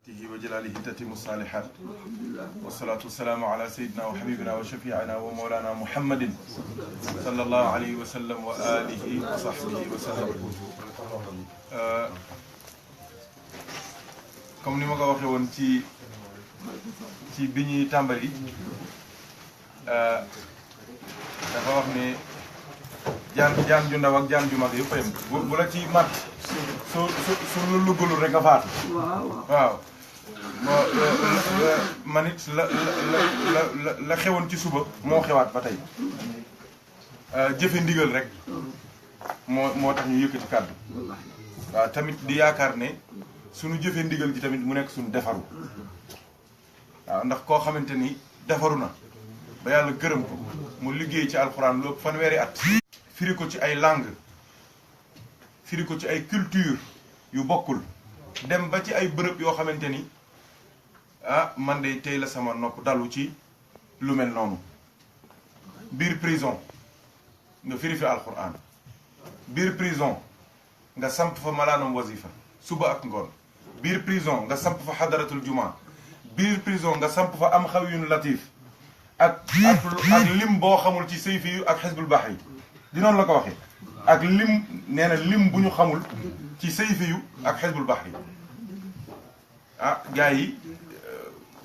وجلاله تتم الصالحات والصلاة والسلام على سيدنا وحبيبنا وشفيعنا ومولانا محمد صلى الله عليه وسلم وآله وصحبه وسلم. comme ni ma ko waxee woon ci bi ñuy tàmbali dafa wax ne jaan ju ndaw ak jaan ju mag yëpp a yem bu la ci mat su lu luggalul rek nga faatu. waaw man it la xewoon ci suba moo xewaat ba tey jëfe ndigal rek moo tax ñu yëkkati kàddu. waaw tamit di yaakaar ne suñu jëfe ndigal ji tamit mu nekk suñu defaru. waaw ndax koo xamante ni defaru na ba yàlla gërëm ko mu liggéey ci alxuraan lu ëpp fanweeri at. firi ko ci ay langue firi ko ci ay culture yu bokkul dem ba ci ay bërëb yoo xamante ni man de tey la sama nopp dalu ci lu mel noonu. biir prison nga firi fi alxuraan biir prison nga samp fa malaanam wasifa suba ak ngoon biir prison nga samp fa xadaratul juma biir prison nga samp fa am xawiyun latif ak lim boo xamul ci sayfi yu ak xisbul bahri di noonu la ko waxee ak lim nee na lim bu ñu xamul ci sayfi yu ak xisbul bahri. gars yi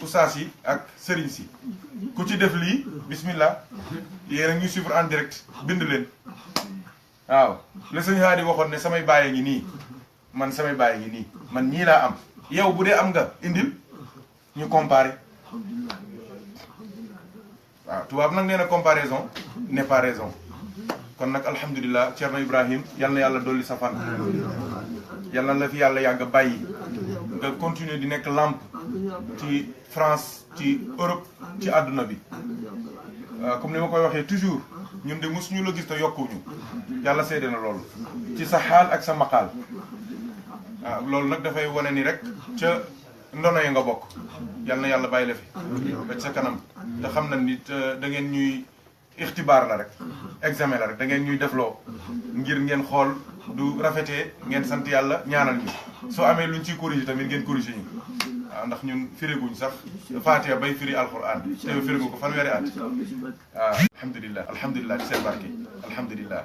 ustaas yi ak sëriñ si ku ci def lii bismillah yéen a ngi suivre en direct bind leen. waaw la sëñ Haadi waxoon ne samay bàyyi ngi nii man samay bàyyi ngi nii man ñii laa am yow bu dee am nga indil ñu comparer. waaw tubaab nag nee na comparaison n'est pas raison. kon nag alhamdulilah Thierno Ibrahim yal na yàlla dolli sa fan. yal na la fi yàlla yàgg bàyyi nga continuer di nekk lampe ci France ci Europe ci àdduna bi. comme ni ma koy waxee toujours ñun de mosuñu la gis te yokkuñu yàlla seede na loolu ci sa xaal ak sa maqaal. waaw loolu nag dafay wane ni rek ca ndono ya nga bokk yal na yàlla bàyyi la fi ba sa kanam te xam na ni da ngeen ñuy ixtibaar la rek examen la rek da ngeen ñuy defloo ngir ngeen xool du rafetee ngeen sant yàlla ñaanal ñu soo amee luñ ciy corrigé tamit ngeen corrigé ñu. waaw ndax ñun firiguñ sax Faatiha bay firi alquran te firigu ko fanweeri at. waaw alhamdulilah alhamdulilah ci seen barke alhamdulilah.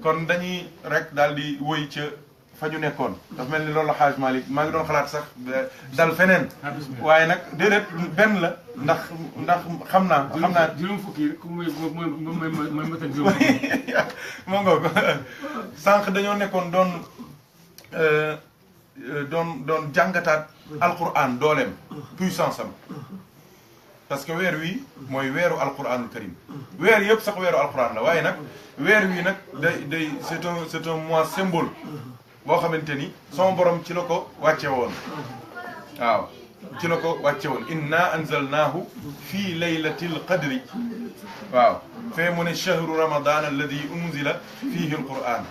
kon dañuy rek daal di wëy ca fa ñu nekkoon dafa mel ni loolu la Xaaj Malick maa ngi doon xalaat sax dal feneen waaye nag déedéet benn la ndax xam naa juróom fukki rek mooy matal juróom fukki moo nga ko sànq dañoo nekkoon doon jàngataat alquran dooleem puissance am parce que weer wi mooy weeru alquranul karim weer yëpp sax weeru alquran la waaye nag weer wi nag day c'est un mois symbole boo xamante ni sama borom ci la ko wàcce woon. waaw ci la ko wàcce woon inna anzalnaahu fii laylatil qadri. waaw fee mu ne chahru ramadan alladi unzila fiihi alquran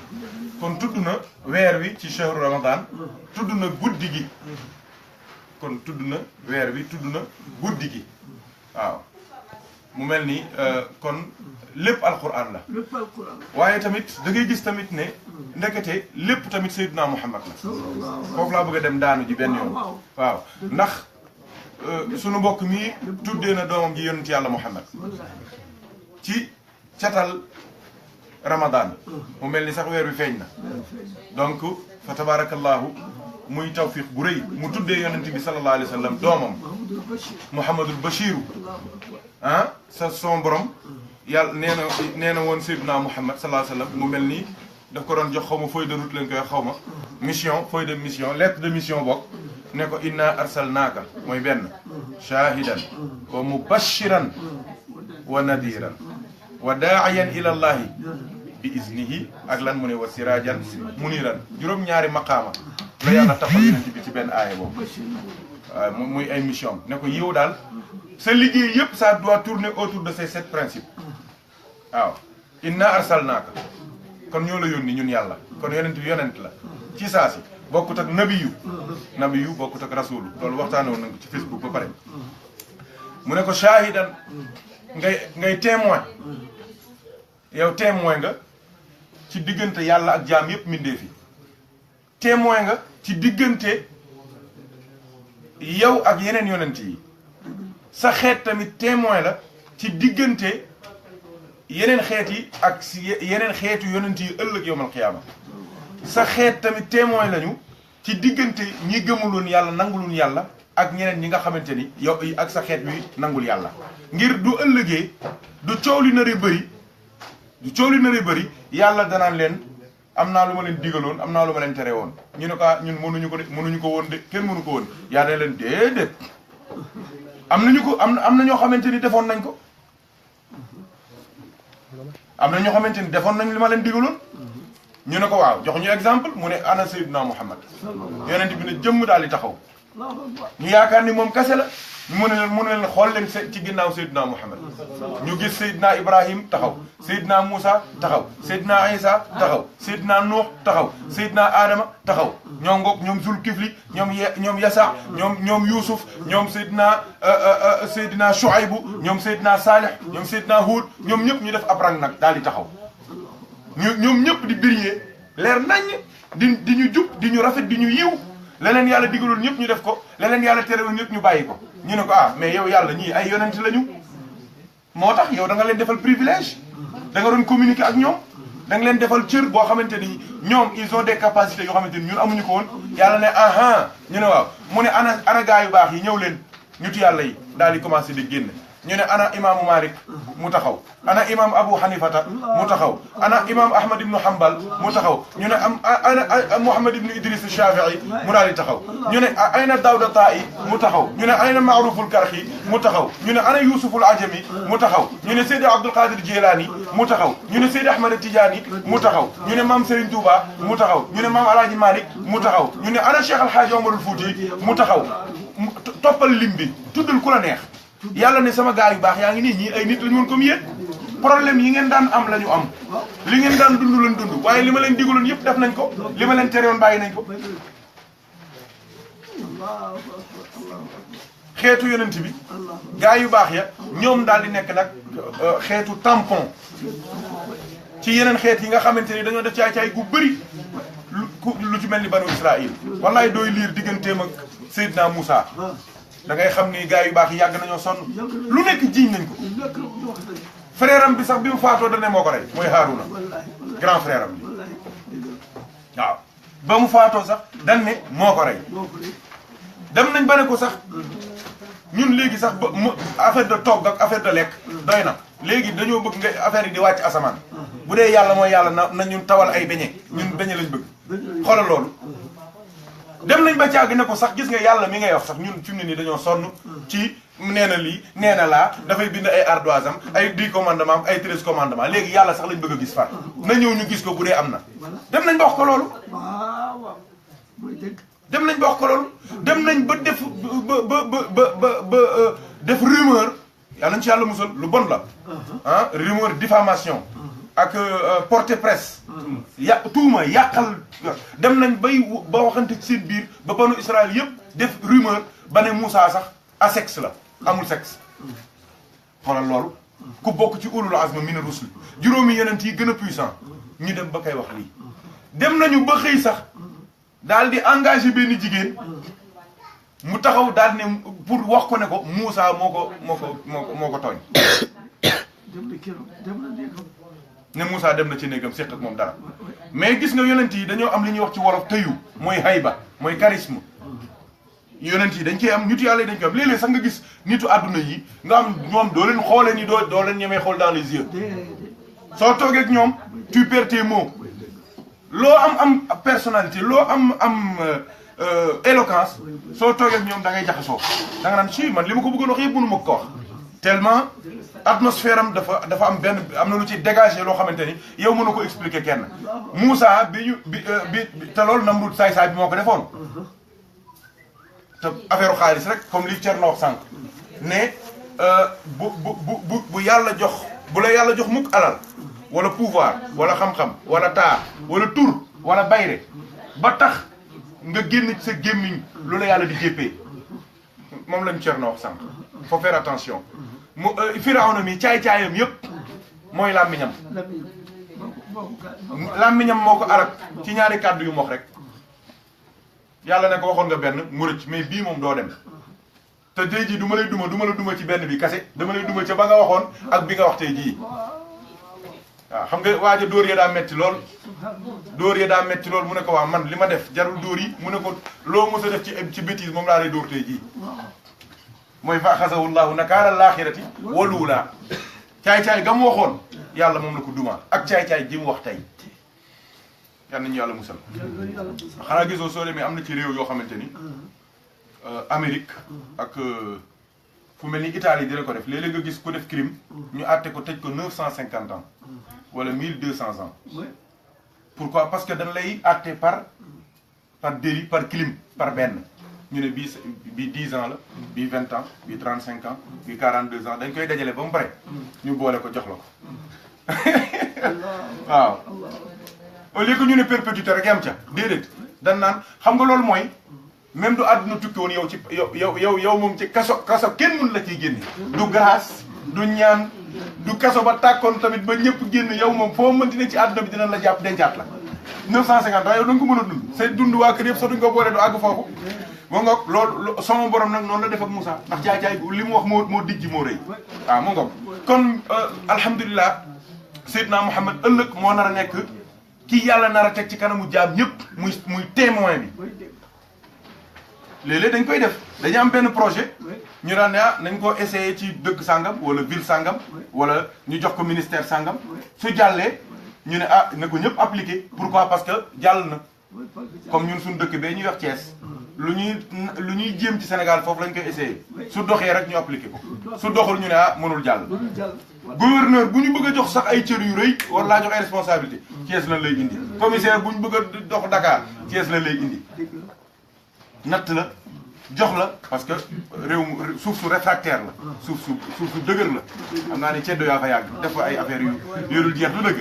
kon tudd na weer wi ci chahru ramadan tudd na guddi gi kon tudd na weer wi tudd na guddi gi. waaw mu mel ni kon lépp alquran la waaye tamit da ngay gis tamit ne ndekete lépp tamit Seydina Muhammad la foofu laa bëgg a dem daanu ji benn yoon. waaw ndax sunu mbokk mi tuddee na doomam ji yonent yàlla Muhammad ci catal Ramadan mu mel ni sax weer wi feeñ na donc fa tabarakallahu muy tawfiq bu rëy mu tuddee yonent bi sallallahu alayhi wa sallam doomam Mouhamadul Bachiru sa son borom yàlla nee na woon Seydina Muhammad sallallahu alayhi wa sallam mu mel nii daf ko doon jox xaw ma feuille de route lañ koy xaw ma mission feuille de mission lettre de mission bokk ne ko inna arsalnaaka mooy benn shahidan wa mubashiran wa nadiran wa daa'iyan ila allahi bi iznihi ak lan mu ne wa sirajan muniran juróom-ñaari maqaama la yàlla taxal yonent bi ci benn aaya boobu. waaw muy ay mission ne ko yow daal sa liggéey yëpp ça doit tourner autour de ces 7 principes. waaw inna arsalnaaka kon ñoo la yónni ñun yàlla kon yonent bi yonent la ci saa si bokkut ak nabiyu bokkut ak rasulu loolu waxtaane woon nañ ko ci Facebook ba pare. mu ne ko shahidan ngay témoin yow témoin nga ci diggante yàlla ak jaam yëpp mindee fi témoin nga ci diggante yow ak yeneen yonent yi sa xeet tamit témoin la ci diggante yeneen xeet yi ak si yeneen xeetu yonent yi ëllëg yawmal qiyaama sa xeet tamit témoin lañu ci diggante ñi gëmuloon yàlla nanguluun yàlla ak ñeneen ñi nga xamante ni yow ak sa xeet bi nangul yàlla ngir du ëllëgee du coow li naree bëri yàlla danaan leen am naa lu ma leen digaloon am naa lu ma leen tere woon ñu ne ko ñun mënuñu ko woon de kenn mënu ko woon yaa ne leen déedéet am na ñoo xamante ni defoon nañ ko am na ñoo xamante ni defoon nañ li ma leen digaloon ñu ne ko waaw jox ñu exemple mu ne ana Seydina Muhammad yonent bi ne jëmm daal di taxaw ñu yaakaar ni moom kese la mu ne leen xool leen ci ginnaaw Seydina Muhammad ñu gis Seydina Ibrahim taxaw Seydina Moussa taxaw Seydina Isa taxaw Seydina Nuux taxaw Seydina Adama taxaw ñoom ngoog ñoom Zulkifli ñoom Yasa ñoom Youssouf ñoom Seydina Chouaïbou ñoom Seydina Salih ñoom Seydina Huud ñoom ñëpp ñu def ab rang nag daal di taxaw ñoom ñëpp di briller leer naññ di ñu jub di ñu rafet di ñu yiw leneen yàlla digaloon ñëpp ñu def ko leneen yàlla terewoon ñëpp ñu bàyyi ko ñu ne ko mais yow yàlla ñii ay yonent lañu moo tax yow da nga leen defal privilège da nga doon communiquer ak ñoom da nga leen defal cër boo xamante ni ñoom ils ont des capacités yoo xamante ni ñun amuñu ko woon yàlla ne ñu ne waaw mu ne ana gaa yu baax yi ñëw leen nitu yàlla yi daal di commencé di génn ñu ne ana imaamu Malik mu taxaw ana imam Abu Hanifata mu taxaw ana imam Ahmad ibnu Hanbal mu taxaw ñu ne ana Muhammad ibnu Idris Shafi'i mu daal di taxaw ñu ne ayna Dawda Ta'i mu taxaw ñu ne ayna Ma'ruful Karxi mu taxaw ñu ne ana Yusuful Ajami mu taxaw ñu ne Seydi Abdul Qadir Jilani mu taxaw ñu ne Seydi Ahmad Tidiane mu taxaw ñu ne maam Serigne Touba mu taxaw ñu ne maam Alaaji Malik mu taxaw ñu ne ana Cheikh Alhaaji Omarul Fouti mu taxaw toppal lim bi tuddal ku la neex yàlla ne sama gaay yu baax yaa ngi nii ñii ay nit lañu woon comme yéen problème yi ngeen daan am la ñu am li ngeen daan dund lañ dund waaye li ma leen digaloon yëpp def nañ ko li ma leen terewoon bàyyi nañ ko xeetu yonent bi gaay yu baax ya ñoom daal di nekk nag xeetu tampon ci yeneen xeet yi nga xamante ni dañoo def caay-caay gu bëri lu ci mel ni banu Israël wallaay dooy liir digganteem ak Seydina Moussa da ngay xam ni gars yu baax yi yàgg nañoo sonn lu nekk jiiñ nañ ko frère am bi sax bi mu faatoo da ne moo ko rey mooy Haaruna grand frère am bi waaw ba mu faatoo sax dañ ne moo ko rey dem nañ ba ne ko sax ñun léegi sax ba affaire de togg ak affaire de lekk doy na léegi dañoo bëgg nga affaire yi di wàcc asamaan bu dee yàlla mooy yàlla na ñun tawal ay beñe ñun beñe lañ bëgg xoolal loolu dem nañ ba càgg ne ko sax gis nga yàlla mi ngay wax sax ñun fi mu ne nii dañoo sonn ci nee na lii nee na laa dafay bind ay ardoise am ay 10 commandement ay 13 commandement léegi yàlla sax lañ bëgg a gis far na ñëw ñu gis ko bu dee am na dem nañ ba wax ko loolu dem nañ ba wax ko loolu dem nañ ba def ba def rumeur yàlla nañ ci yàlla musal lu bon la rumeur diffamation ak porte presse tuuma yàqal dem nañ ba waxante ci seen biir ba banu Israël yëpp def rumeur ba ne Moussa sax asexe la amul sexe xoolal loolu ku bokk ci ulul azmi mina rusul juróomi yonent yi gën a puissant ñu dem ba koy wax lii dem nañu ba xëy sax daal di engagé benn jigéen mu taxaw daal ne pour wax ko ne ko Moussa moo ko tooñ ne Moussa dem na ci néegam seq ak moom dara mais gis nga yonent yi dañoo am li ñuy wax ci wolof tëyu mooy hayba mooy charisme yonent yi dañ cee am nitu yàlla yi dañ koy am léeg-léeg sax nga gis nitu àdduna yi nga am ñoom doo leen xoolee ni doo leen ñemee xool dans les yeux soo toogee ak ñoom tu perds tes mots loo am personnalité loo am éloquence soo toogee ak ñoom da ngay jaxasoo da nga naan si man li ma ko bëggoon wax yëpp mënu ma ko wax tellement atmosphère am dafa am am na lu ci dégagé loo xamante ni yow mën na ko expliquer kenn Moussa bi te loolu Namrud saay-saay bi moo ko defoon te affaire xaalis rek comme li Thierno wax sànq ne bu yàlla jox bu la yàlla jox mukk alal wala pouvoir wala xam-xam wala taar wala tur wala bayre ba tax nga génn ci sa gémmiñ lu la yàlla di jéppee moom lañ Thierno wax sànq faut faire attention Firawna mi caay-caayam yëpp mooy làmmiñam làmmiñam moo ko arak ci ñaari kàddu yu mu wax rek yàlla ne ko waxoon nga benn mu rëcc mais bii moom doo dem te tey jii du ma la duma ci benn bi kase dama lay duma ca ba nga waxoon ak bi nga wax tey jii waaw xam nga waaja dóor ya daa metti lool mu ne ko waa man li ma def jarul dóor yi mu ne ko loo mos a def ci bêtise moom laa lay dóor tey jii mooy fa axasahu llahu nakaala laaxirati waluulaa caay-caay ga mu waxoon yàlla moom la ko duma ak caay-caay ji mu wax tey yal nañu yàlla musal xanaa gisoo soo demee am na ci réew yoo xamante ni Amérique ak fu mel ni Italie dina ko def léeg-léeg nga gis ku def crime ñu àtte ko tëj ko 950 ans wala 1200 ans pourquoi parce que dañ lay àtte par délit par crime par benn ñu ne bii 10 ans la bii 20 ans bii 35 ans bii 42 ans dañ koy dajale ba mu pare ñu boole ko jox la ko waaw au lieu que ñu ne perpétuité rek yam ca déedéet dañ naan xam nga loolu mooy même du àdduna tukki woon yow ci yow moom ci kaso kenn mën la ciy génne du grâce du ñaan du kaso ba tàkkoon tamit ba ñëpp génn yow moom foo mënti ne ci àdduna bi dina la jàpp dencaat la 950 ans yow da nga ko mën a dund say dund waa kër yëpp sax duñ ko boole du àgg foofu moo ngoog loolu sama borom nag noonu la def ak Moussa ndax jaay li mu wax moo dijji moo rëy waaw moo ngoog kon alhamdulilah Seydina Mouhamed ëllëg moo nar a nekk kii yàlla nar a teg ci kanamu jaam ñëpp muy témoin bi léeg-léeg dañ koy def dañu am benn projet ñu daan ne nañ ko essayer ci dëkk sangam wala ville sangam wala ñu jox ko ministère sangam su jàllee ñu ne na ko ñëpp appliqué pourquoi parce que jàll na comme ñun suñu dëkk bee ñuy wax Thiès lu ñuy jéem ci Sénégal foofu lañ koy essayer su doxee rek ñu appliqué ko su doxul ñu ne mënul jàll gouverneur bu ñu bëgg a jox sax ay cër yu rëy war laa jox ay responsabilité Thiès lan lay indi commissaire bu ñu bëgg a dox Dakar Thiès lan lay indi natt la jox la parce que réew mu suuf su réfractaire la suuf su dëgër la xam naa ne ceddo yaa fa yàgg def fa ay affaires yu yorul jeex du dëgg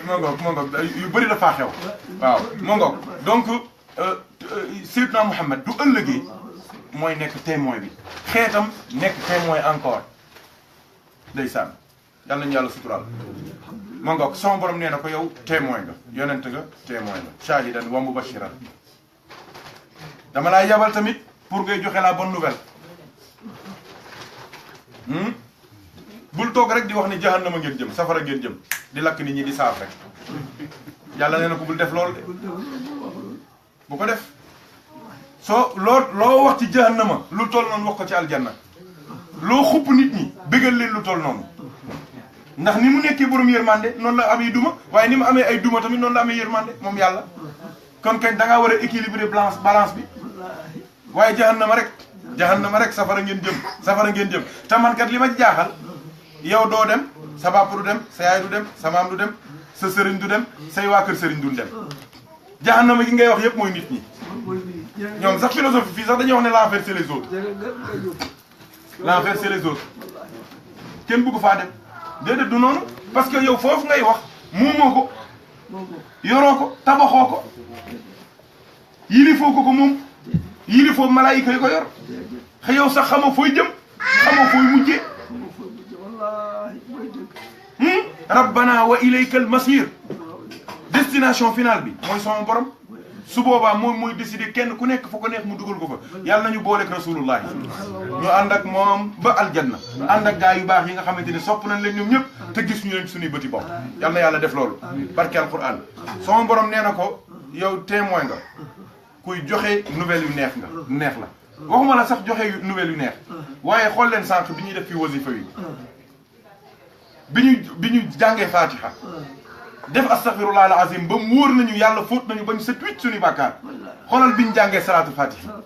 moo ngoog yu bëri la faa xew waaw moo ngoog donc Seydina Mouhamed du ëllëgee mooy nekk témoin bi xeetam nekk témoin encore ndeysaan yal nañu yàlla suturaal moo ngoog sama borom nee na ko yow témoin nga yonent nga témoin nga shahidan wa mubashiran dama laa yabal tamit pour ngay joxe la bonne nouvelle bul toog rek di wax ni jahannama ngeen jëm safara ngeen jëm di lakk nit ñi di saaf rek yàlla nee na ko bul def loolu de bu ko def soo loo wax ci jahannama lu toll noonu wax ko ci aljanna loo xupp nit ñi bégal leen lu toll noonu ndax ni mu nekkee borom yërmande noonu la amee duma waaye ni mu amee ay duma tamit noonu la amee yërmande moom yàlla kon kañ da ngaa war a équilibrer balance bi waaye jahannama rek safara ngeen jëm te man kat li ma jaaxal yow doo dem sa bàpp du dem sa yaay du dem sa maam du dem sa sëriñ du dem say waa kër sëriñ du dem jahannama gi ngay wax yëpp mooy nit ñi ñoom sax philosophie fii sax dañuy wax ne l'enfer c'est les autres l'enfer c'est les autres kenn bëgg faa dem déedéet du noonu parce que yow foofu ngay wax muumoo ko yoroo ko tabaxoo ko yilifoo ko moom yilifoo malaayika yi ko yor yow sax xamoo fooy jëm xamoo fooy mujjee rabbana wa ilayka al masir destination finale bi mooy sama borom su boobaa moom mooy décider kenn ku nekk fu ko neex mu dugal ko fa yàlla nañu booleeg rasulullah ñu ànd ak moom ba aljanna ànd ak gaa yu baax yi nga xamante ni sopp nañ leen ñoom ñëpp te gis ñu leen suñuy bëti bopp yàlla na yàlla def loolu barke alquran sama borom nee na ko yow témoin nga kuy joxe nouvelle yu neex la waxuma la sax joxe nouvelle yu neex waaye xool leen sànq bi ñuy def fi wasifa yi bi ñu jàngee fatiha def astaghfirullah al azim ba mu wóor nañu yàlla fóot nañu ba ñu set wicc suñu bàkkaar xoolal bi ñu jàngee salaatul fatiha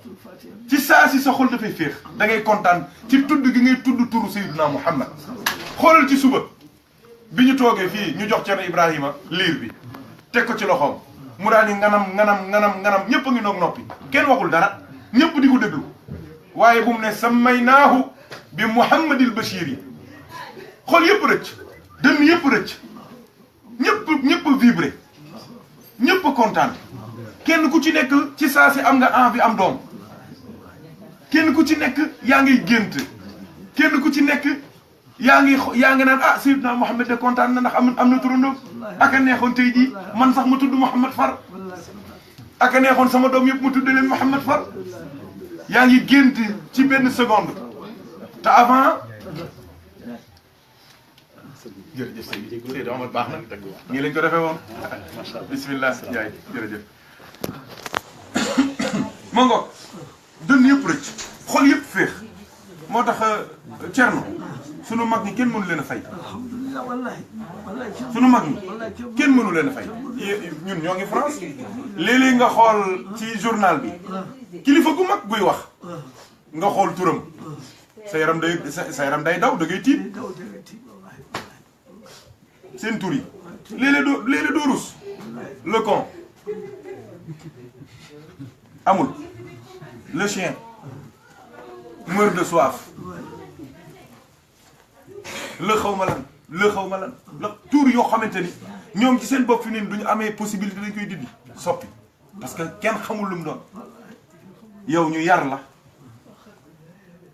ci saa si sa xol dafay féex da ngay kontaan ci tudd gi ngay tudd turu Seydina Muhammad xoolal ci suba bi ñu toogee fii ñu jox Ceerno Ibrahima liir bi teg ko ci loxoom mu daal di nganam ñëpp a ngi noog noppi kenn waxul dara ñëpp di ko déglu waaye bu mu ne sammaynaahu bi Muhammadil Bachir yi xol yëpp rëcc dënn yëpp rëcc ñëpp vibré ñëpp kontaan kenn ku ci nekk ci saa si am nga envie am doom kenn ku ci nekk yaa ngi gént kenn ku ci nekk yaa ngi naan Seydina Mouhamed de kontaan na ndax am na turandoo ak a neexoon tey jii man sax ma tudd Mouhamed far aka neexoon sama doom yëpp mu tudde leen Mouhamed far yaa ngi gént ci benn seconde te avant jërëjëf Seydou Omar baax na nii lañ ko defee woon bismillah yaay jërëjëf ma ngoog dënn yëpp rëcc xol yëpp féex moo tax Thierno sunu mag ñi kenn mënu leen a fay sunu mag ñi kenn mënu leen a fay ñun ñoo ngi France léeg-léeg nga xool ci journal bi kilifa gu mag guy wax nga xool turam sa yaram day daw da ngay tiit seen tur yi léeg-léeg doo rus le con amul le chien meurt de soif le xawma lan la tur yoo xamante ni ñoom ci seen bopp fi nii duñu amee possibilité dañ koy dindi soppi parce que kenn xamul lu mu doon yow ñu yar la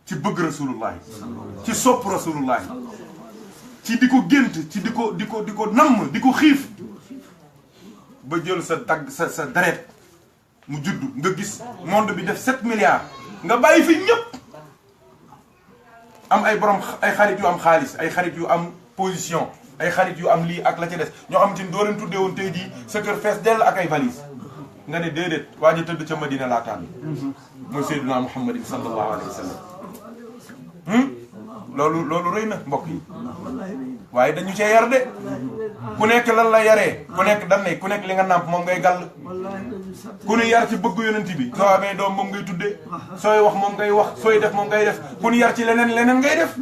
ci bëgg rasulullahi ci sopp rasulullahi ci di ko gént ci di ko namm di ko xiif ba jël sa dagg sa deret mu juddu nga gis monde bi def 7 milliards nga bàyyi fi ñëpp am ay borom ay xarit yu am xaalis ay xarit yu am position ay xarit yu am lii ak la ca des ñoo xamante ni doo leen tuddee woon tey jii sa kër fees dell ak ay valise nga ne déedéet waa ji tëdd ca Madina laa tànn mooy Seydina Muhammadin sallallahu alayhi wa sallam loolu rëy na mbokk yi waaye dañu cee yar de ku nekk lan la yaree ku nekk dan ne ku nekk li nga nàmp moom ngay gàll ku ñu yar ci bëgg yonent bi soo amee doom moom ngay tuddee sooy wax moom ngay wax sooy def moom ngay def ku ñu yar ci leneen ngay def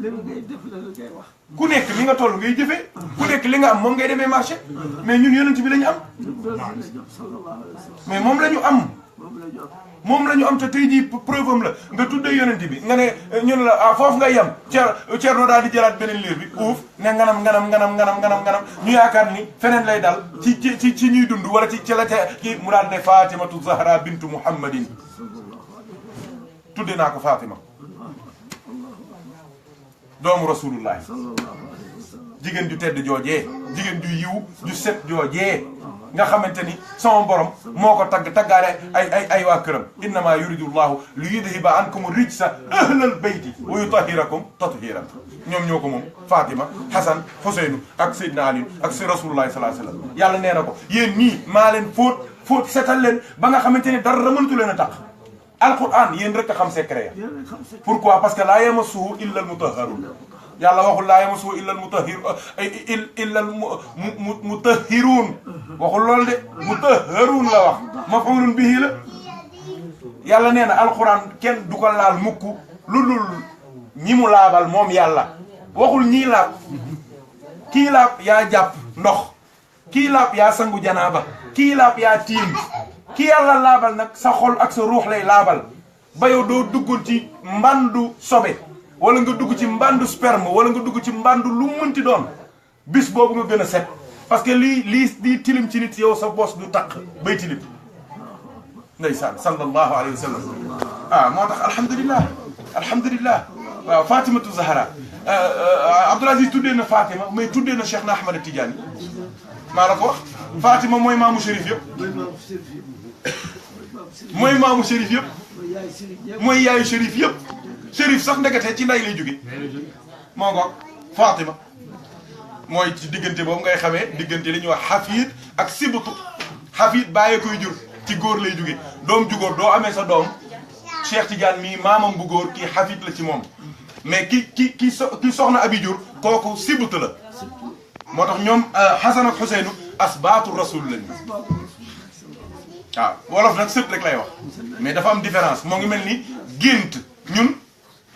ku nekk li nga toll ngay jëfee ku nekk li nga am moom ngay demee marché mais ñun yonent bi lañu am mais moom la ñu am te tey jii preuve am la nga tuddee yonent bi nga ne ñun la foofu ngay yem Thierno daal di jëlaat beneen liir bi uuf ne nganam ñu yaakaar ni feneen lay dal ci ñuy dund wala ci la ca kii mu daal ne Fatimatu Zahra bintu Muhammadin tudde naa ko Fatima doomu rasulullah jigéen ju tedd joojee jigéen ju yiw ju set joojee nga xamante ni sama borom moo ko taggaale ay waa këram innama yuridu llahu li yudhiba ankum rijsa ahlal bayti wa yutahhirakum tathiran ñoom ñoo ko moom Fatima Hasan Huseynu ak Seydina Ali ak si rasulullahi sallallahu alayhi wasallam yàlla nee na ko yéen ñii maa leen fóot setal leen ba nga xamante ni dara mënatu leen a tax alquran yéen rek a xam secret ya pourquoi parce que laa yamassuhu illa al mutahharun yàlla waxul laa yamassuhu illa al mutahhir illa al mutahhirun waxul loolu de mutahharun la wax maf'ulun bihi la yàlla nee na alquran kenn du ko laal mukk lu dul ñi mu laabal moom yàlla waxul ñii laab kii laab yaa jàpp ndox kii laab yaa sangu janaaba kii laab yaa tiim ki yàlla laabal nag sa xol ak sa ruux lay laabal ba yow doo duggoon ci mbandu sobe wala nga dugg ci mbandu sperme wala nga dugg ci mbandu lu mënti doon bis boobu nga gën a set parce que lii tilim ci nit yow sa bos du taq bay tilim ndeysaan sallallahu alayhi wa sallam moo tax alhamdulillah waaw Fatimatu Zahra Abdoul Aziz tuddee na Fatima mais tuddee na Cheikh na Ahmad Tidiane maa la ko wax Fatima mooy maamu Chérif yëpp mooy maamu Chérif yëpp mooy yaayu Chérif yëpp Chérif sax ndekete ci nday lay jóge moo ngoog Fatima mooy ci diggante boobu ngay xamee diggante li ñuy wax xafiid ak sibtu xafiid bàyyee koy jur ci góor lay jóge doom ju góor doo amee sa doom Cheikh Tidiane mii maamam bu góor kii xafiid la ci moom mais ki soxna abi jur kooku sibtu la moo tax ñoom Hasan ak Huseynu asbaatu rasul lañu waaw wolof nag sët rek lay wax mais dafa am différence moo ngi mel ni gént ñun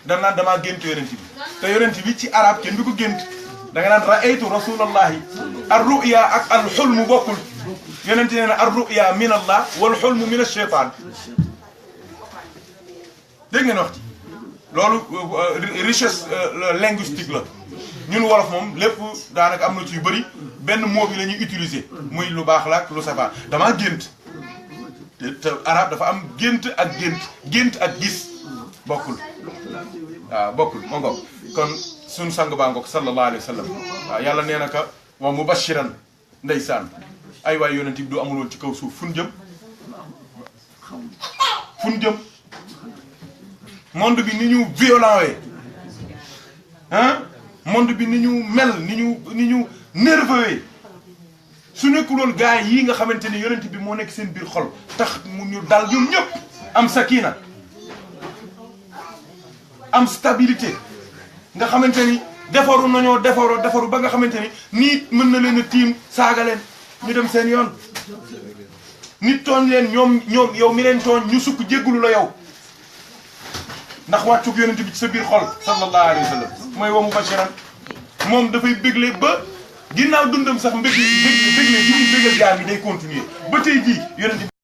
da naan damaa gént yonent bi te yonent bi ci arab kenn du ko gént da nga naan raaytu rasulallahi ar ruya ak al xulmu bokkul yonent nee na ar ruya min allah wal xulmu min ash-shaytan dégg ngeen wax ci loolu richesse linguistique la ñun wolof moom lépp daanaka am na ci yu bëri benn mot bi la ñuy utiliser muy lu baax la ak lu safaan damaa gént te arab dafa am gént ak gis bokkul waaw bokkul ma ngoog kon suñu sang baa ngoog sallallahu alayhi wa sallam waaw yàlla nee na ka wa mubashiran ndeysaan ay waay yonent bi du amul woon ci kaw suuf fu ñu jëm fu ñu jëm monde bi ni ñu violent wee ah monde bi ni ñu mel ni ñu nerveux wee su nekkuloon gars yi nga xamante ni yonent bi moo nekk seen biir xol tax mu ñu dal ñun ñëpp am sakina am stabilité nga xamante ni defaru nañoo defaru ba nga xamante ni nit mën na leen a tiim saaga leen ñu dem seen yoon nit tooñ leen ñoom yow mi leen tooñ ñu sukk jéggulu la yow ndax wàccug yonent bi ci sa biir xol sallallahu alayhi wa sallam mooy wa mubashiran moom dafay bégle ba ginnaaw dundam sax bégle gi muy bégal jaam yi day continuer ba tey jii yonent bi